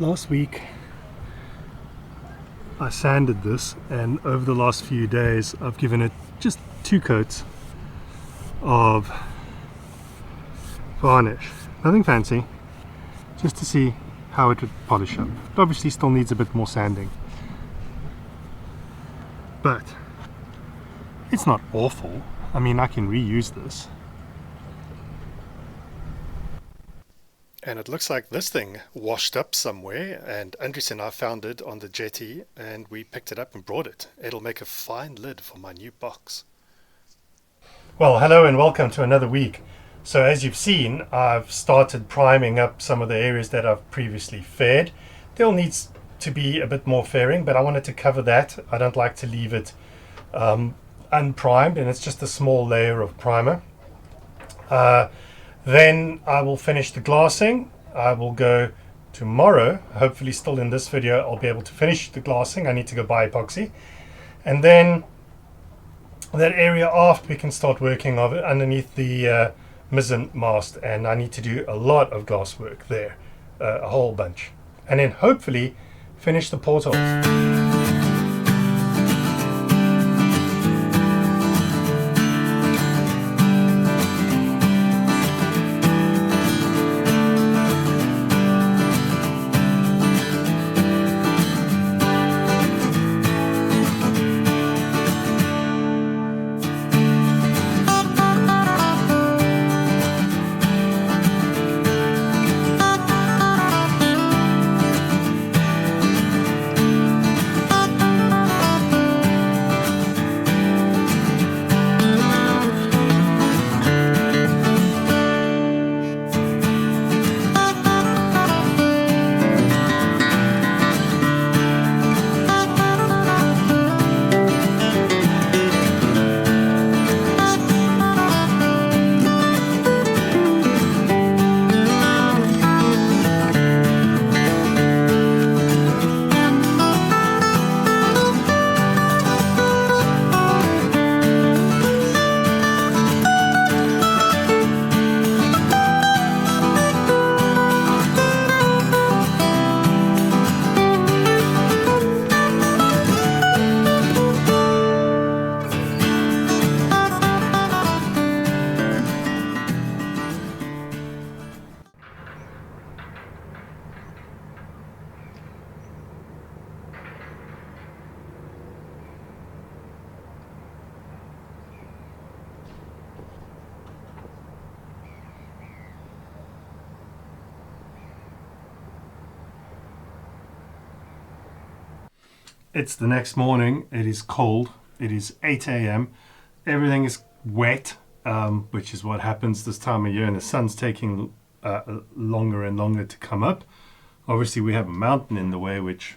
last week I sanded this, and over the last few days I've given it just 2 coats of varnish. Nothing fancy, just to see how it would polish up. It obviously still needs a bit more sanding, but it's not awful. I mean, I can reuse this. And it looks like this thing washed up somewhere, and Andres and I found it on the jetty and we picked it up and brought it. It'll make a fine lid for my new box. Well, hello and welcome to another week. So as you've seen, I've started priming up some of the areas that I've previously faired. There needs to be a bit more fairing, but I wanted to cover that. I don't like to leave it unprimed, and it's just a small layer of primer. Then I will finish the glassing. I will go tomorrow, hopefully still in this video, I'll be able to finish the glassing. I need to go buy epoxy. And then that area aft, we can start working of it underneath the mizzen mast. And I need to do a lot of glass work there, a whole bunch. And then hopefully finish the portal. It's the next morning. It is cold. It is 8 a.m. Everything is wet, which is what happens this time of year, and the sun's taking longer and longer to come up. Obviously we have a mountain in the way, which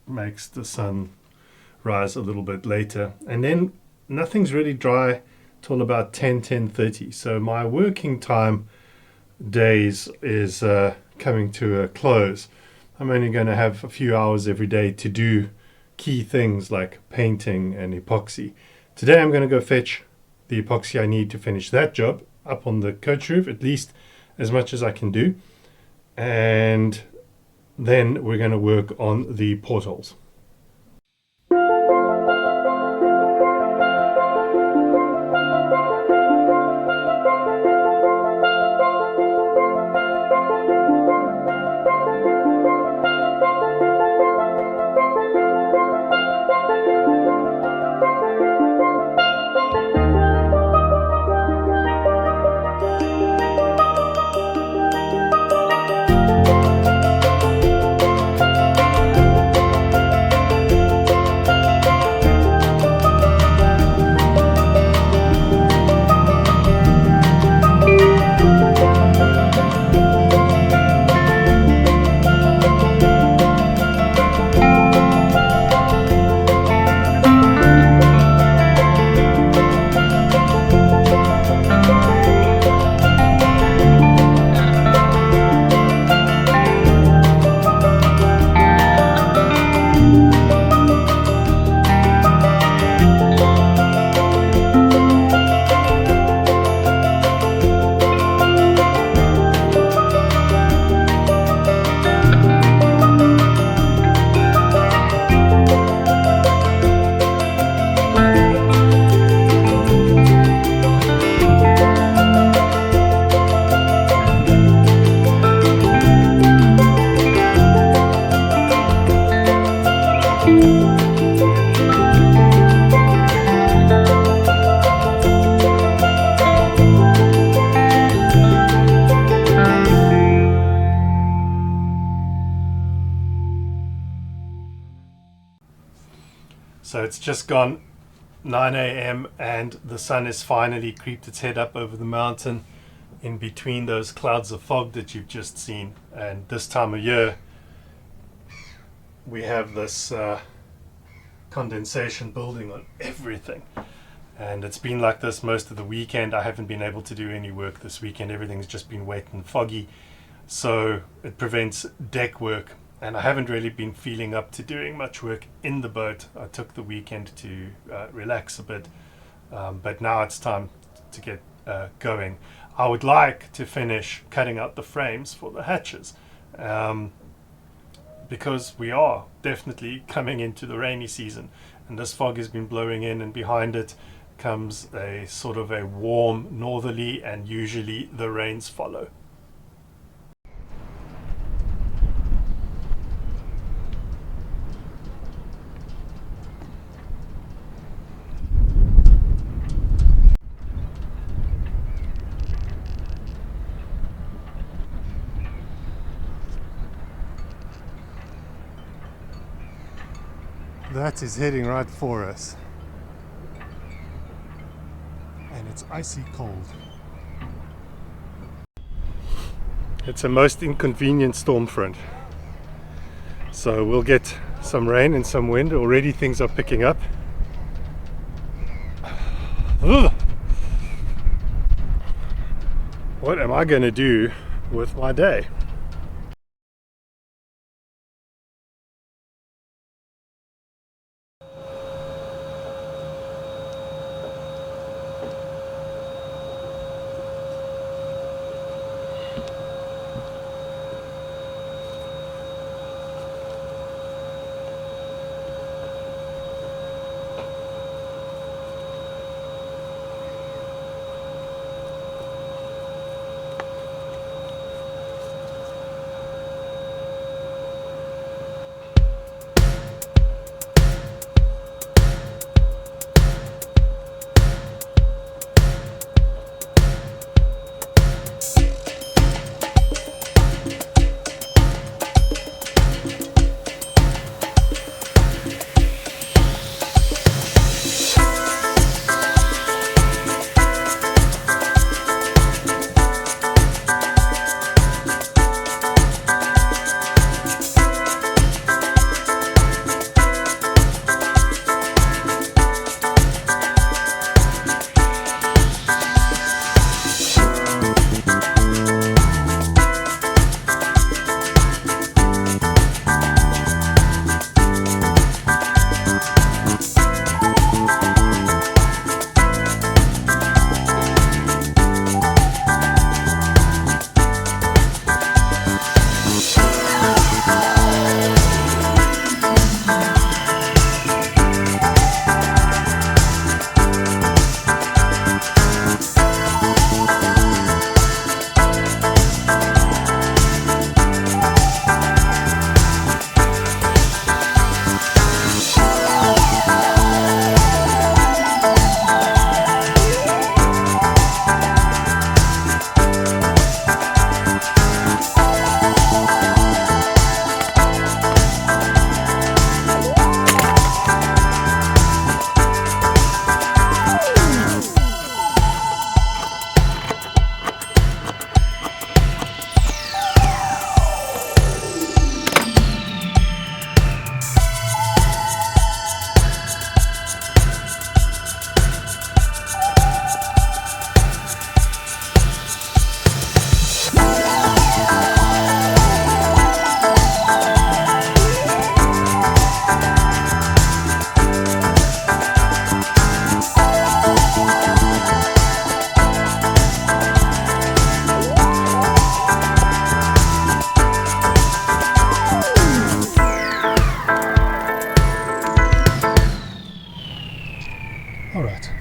makes the sun rise a little bit later, and then nothing's really dry till about 10:30. So my working time days is coming to a close. I'm only going to have a few hours every day to do key things like painting and epoxy. Today I'm going to go fetch the epoxy I need to finish that job up on the coach roof, at least as much as I can do, and then we're going to work on the portholes. So it's just gone 9 a.m. and the sun has finally creeped its head up over the mountain in between those clouds of fog that you've just seen. And this time of year we have this condensation building on everything, and it's been like this most of the weekend. I haven't been able to do any work this weekend. Everything's just been wet and foggy, so it prevents deck work, and I haven't really been feeling up to doing much work in the boat. I took the weekend to relax a bit, but now it's time to get going. I would like to finish cutting out the frames for the hatches, because we are definitely coming into the rainy season, and this fog has been blowing in, and behind it comes a sort of a warm northerly, and usually the rains follow. That is heading right for us, and it's icy cold. It's a most inconvenient storm front, so we'll get some rain and some wind. Already things are picking up. Ugh. What am I going to do with my day?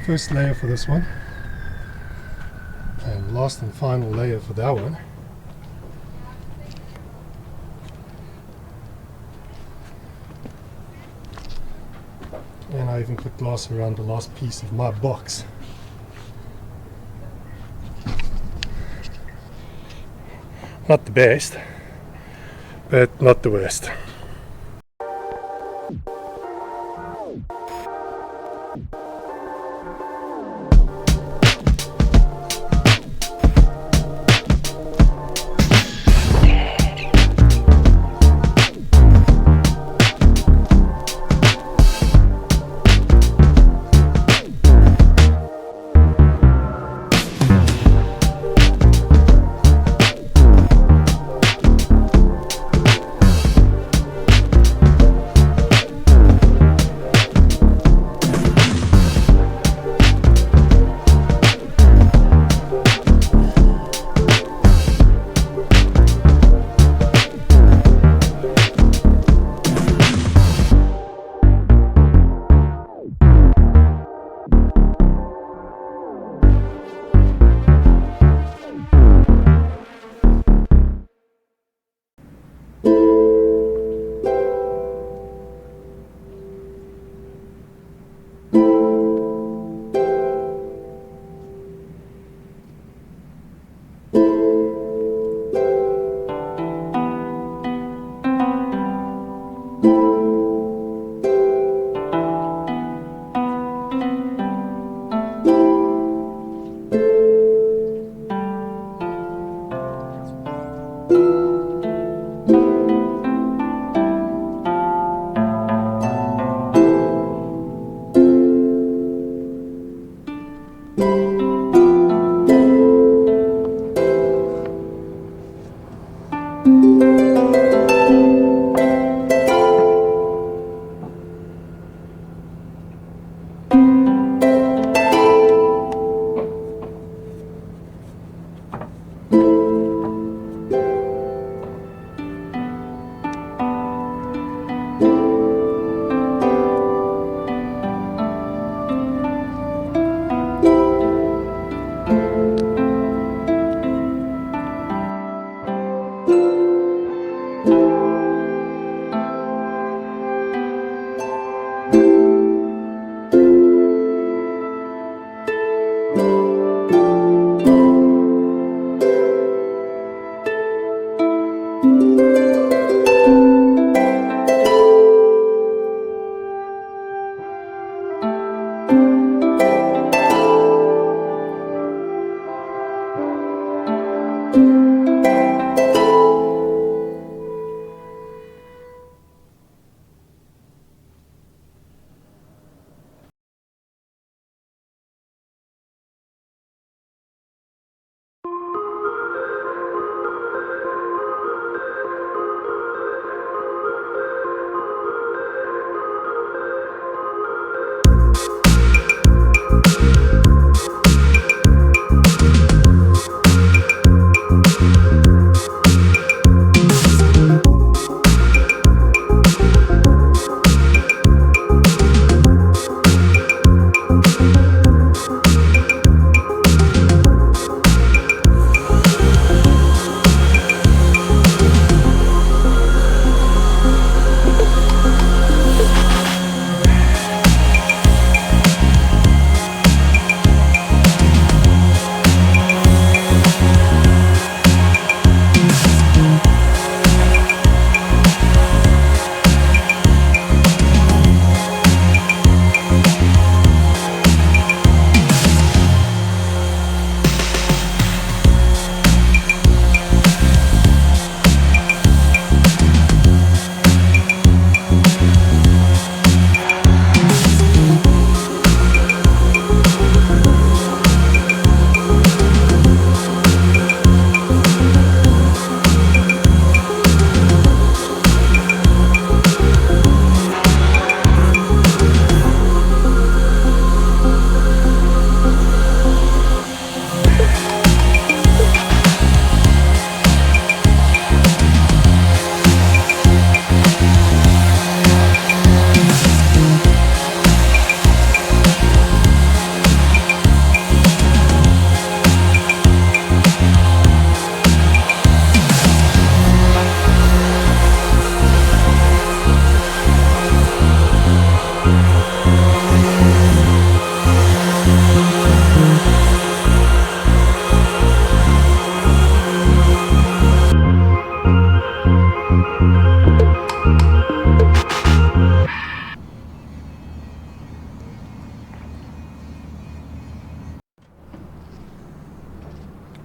First layer for this one, and last and final layer for that one. And I even put glass around the last piece of my box. Not the best, but not the worst.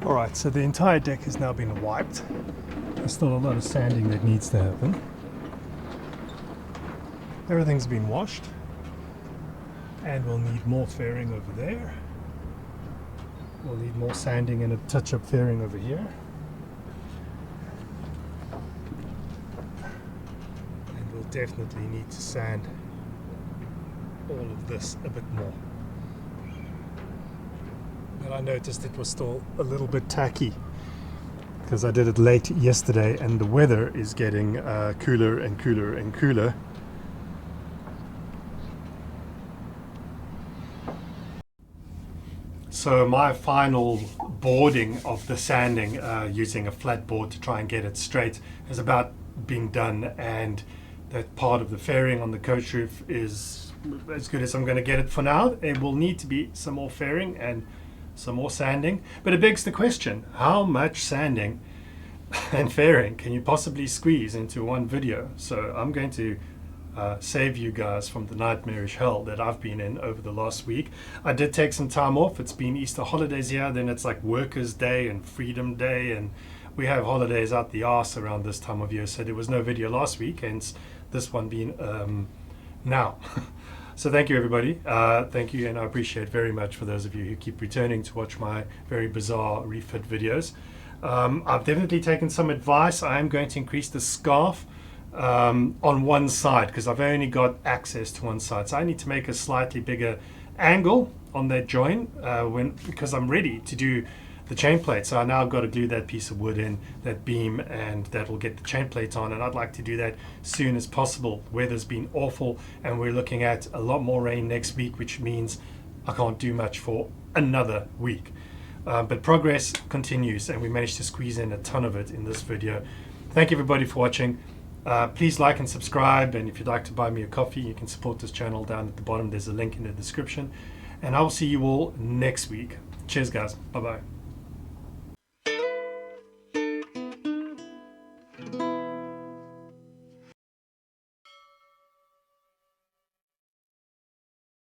Alright, so the entire deck has now been wiped. There's still a lot of sanding that needs to happen. Everything's been washed, and we'll need more fairing over there. We'll need more sanding and a touch-up fairing over here. And we'll definitely need to sand all of this a bit more. But I noticed it was still a little bit tacky because I did it late yesterday and the weather is getting cooler and cooler and cooler. So my final boarding of the sanding using a flat board to try and get it straight is about being done, and that part of the fairing on the coach roof is as good as I'm going to get it for now. It will need to be some more fairing and some more sanding, but it begs the question, how much sanding and fairing can you possibly squeeze into one video? So I'm going to save you guys from the nightmarish hell that I've been in over the last week. I did take some time off. It's been Easter holidays here, then it's like Workers' Day and Freedom Day, and we have holidays out the arse around this time of year, so there was no video last week, hence this one being now. So thank you, everybody. Thank you, and I appreciate very much for those of you who keep returning to watch my very bizarre refit videos. I've definitely taken some advice. I am going to increase the scarf on one side because I've only got access to one side. So I need to make a slightly bigger angle on that joint because I'm ready to do the chain plate. So I now got to glue that piece of wood in, that beam, and that will get the chain plate on, and I'd like to do that soon as possible. Weather's been awful and we're looking at a lot more rain next week, which means I can't do much for another week. But progress continues and we managed to squeeze in a ton of it in this video. Thank you, everybody, for watching. Please like and subscribe, and if you'd like to buy me a coffee, you can support this channel down at the bottom. There's a link in the description, and I'll see you all next week. Cheers, guys. Bye-bye.